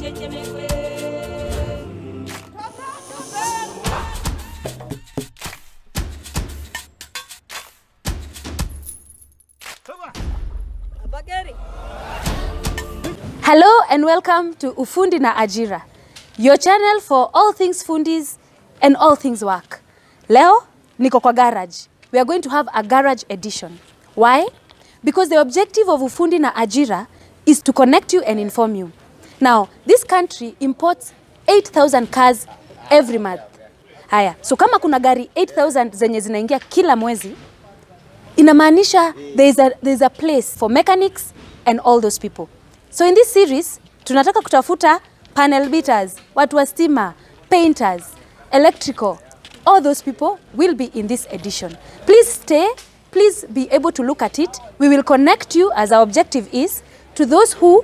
Hello and welcome to Ufundi na Ajira, your channel for all things fundis and all things work. Leo, niko kwa garage. We are going to have a garage edition. Why? Because the objective of Ufundi na Ajira is to connect you and inform you. Now, this country imports 8,000 cars every month. Haya, so kama kuna gari 8,000 zenye zinaingia kila mwezi, inamaanisha there's a place for mechanics and all those people. So in this series, tunataka kutafuta panel beaters, watu wa stima, painters, electrical. All those people will be in this edition. Please stay, please be able to look at it. We will connect you, as our objective is, to those who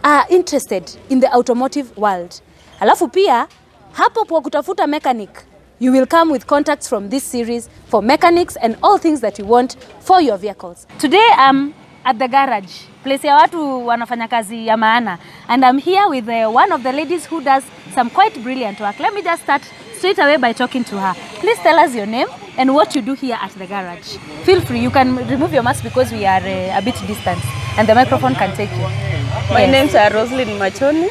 are interested in the automotive world. Alafu pia, hapo kwa kutafuta mechanic, you will come with contacts from this series for mechanics and all things that you want for your vehicles. Today I'm at the garage, place ya watu wanafanya kazi ya maana, and I'm here with one of the ladies who does some quite brilliant work. Let me just start straight away by talking to her. Please tell us your name and what you do here at the garage. Feel free, you can remove your mask because we are a bit distant and the microphone can take you. My name is Roselyn Machoni.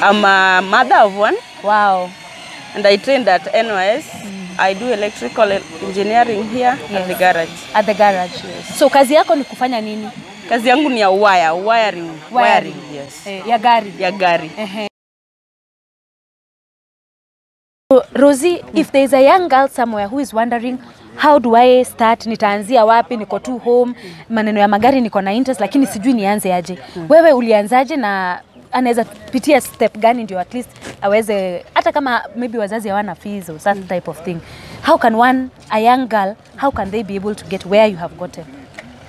I'm a mother of one. Wow. And I trained at NYS. I do electrical engineering here at the garage. At the garage, yes. So kazi yako ni kufanya nini? Kazi yangu ni ya wiring. Wiring, yes. Ya gari. Ya gari. So, Rosie, if there's a young girl somewhere who is wondering, how do I start? Nitaanzia wapi? Niko tu home. Maneno ya magari niko na interest, lakini sijui nianze aje. Wewe ulianzaje na anaweza pitia step gani ndio at least aweze, hata kama maybe wazazi hawana fees or that type of thing. How can a young girl, how can they be able to get where you have gotten?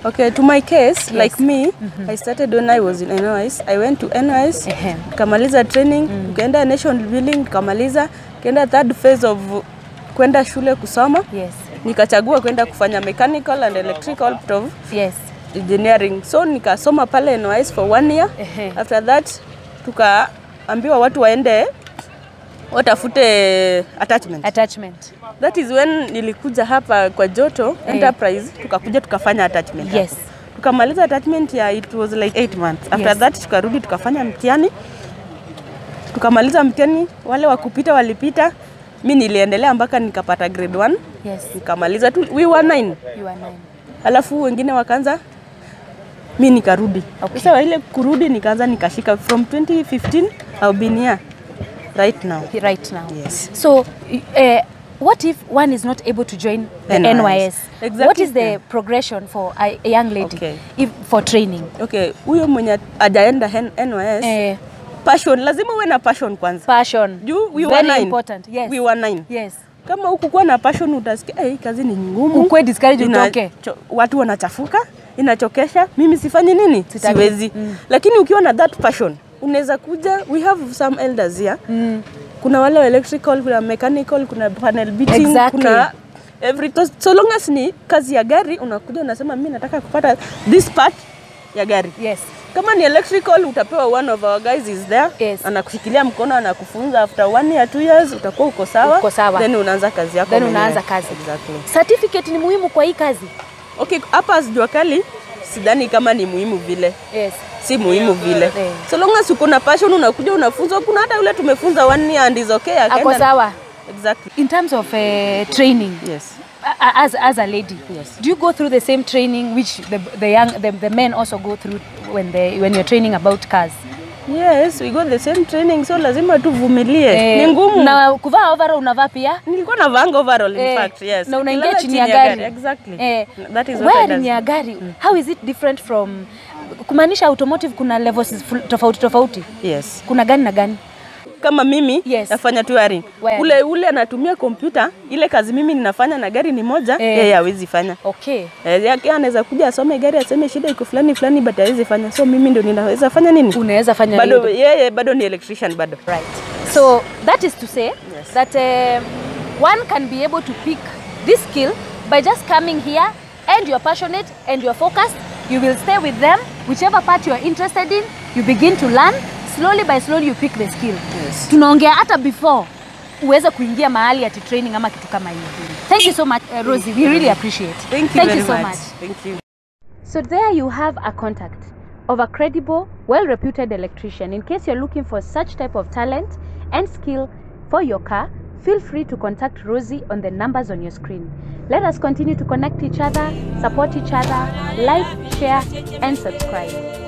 Okay, to my case, yes. Like me, I started when I was in NYS. I went to NYS, kamaliza training, kaenda national building, kamaliza, kaenda third phase of kwenda shule kusoma. Yes. Nikachagua kwenda kufanya mechanical and electrical of engineering. So nikasoma pale NYS for 1 year. After that, tukaambiwa watu waende watafute attachment. That is when nilikuja hapa kwa Joto Enterprise, tukakuja tukafanya attachment. Yes. Tukamaliza attachment ya it was like 8 months. After that tukarudi tukafanya mtihani. Tukamaliza mtihani, wale wakupita walipita. Mimi niliendelea mpaka nikapata grade 1. Yes. Nikamaliza tu we were 9. You were 9. Alafu wengine wakaanza, mimi nikarudi. Okay. Sasa ile kurudi nikaanza nikashika from 2015 I've been here right now. Yes. So what if one is not able to join the NYS? Exactly. What is the progression for a young lady for training? Okay, huyo mwenye hajaenda NYS, passion, lazima uwe na passion kwanza. Passion. We were 9. Important. Yes. We were 9. Yes. Kama hukukuwa na passion utasikia kazi ni ngumu. Ukwe discourage utoke. Watu wanachafuka, inachokesha, mimi sifanyi nini? Siwezi. Lakini ukiwa na that passion, unaweza kuja, we have some elders here. Kuna wale electrical, kuna mechanical, kuna panel beating, kuna so long as ni kazi ya gari, unakuja unasema mimi nataka kupata this part ya gari. Yes. Kama ni electrical, utapewa one of our guys is there. Yes. Anakushikilia mkono, anakufunza after 1 year 2 years utakuwa uko sawa. Then unaanza kazi yako. Exactly. Certificate ni muhimu kwa hii kazi. Okay, hapa jua kali sidhani kama ni muhimu vile. Yes. Si muhimu vile. So long as uko na passion unakuja unafunzwa, kuna hata yule tumefunza 1 year and is okay akaenda. Ako sawa. Exactly. In terms of training. Yes. As a lady, yes. Do you go through the same training which the men also go through when you're training about cars? Yes, we got the same training, so lazima tuvumilie. Ni ngumu. Na kuvaa overall unavaa pia? Nilikuwa navaa overall in fact, yes. Na unaingia chini ya gari. Exactly. That is what I do. Chini ya gari, how is it different from, kumaanisha automotive kuna levels tofauti? Yes. Kuna gani na gani? Kama mimi nafanya touring. Ule anatumia kompyuta, ile kazi mimi ninafanya na gari ni moja, yeye hawezi fanya. Okay. Yeye anaweza kuja asome gari aseme shida iko fulani but hawezi fanya. So mimi ndio ninaweza fanya nini? Unaweza fanya bado yeye bado ni electrician bado. Right. So that is to say that one can be able to pick this skill by just coming here, and you're passionate and you're focused. You will stay with them, whichever part you're interested in, you begin to learn. by slowly you pick the skill. Yes. Tunaongea hata before uweze kuingia mahali ati training ama kitu kama hiyo. Thank you so much, Rosie. We really appreciate. Thank you very so much. much. Thank you. So there you have a contact of a credible, well-reputed electrician. In case you're looking for such type of talent and skill for your car, feel free to contact Rosie on the numbers on your screen. Let us continue to connect each other, support each other, like, share, and subscribe.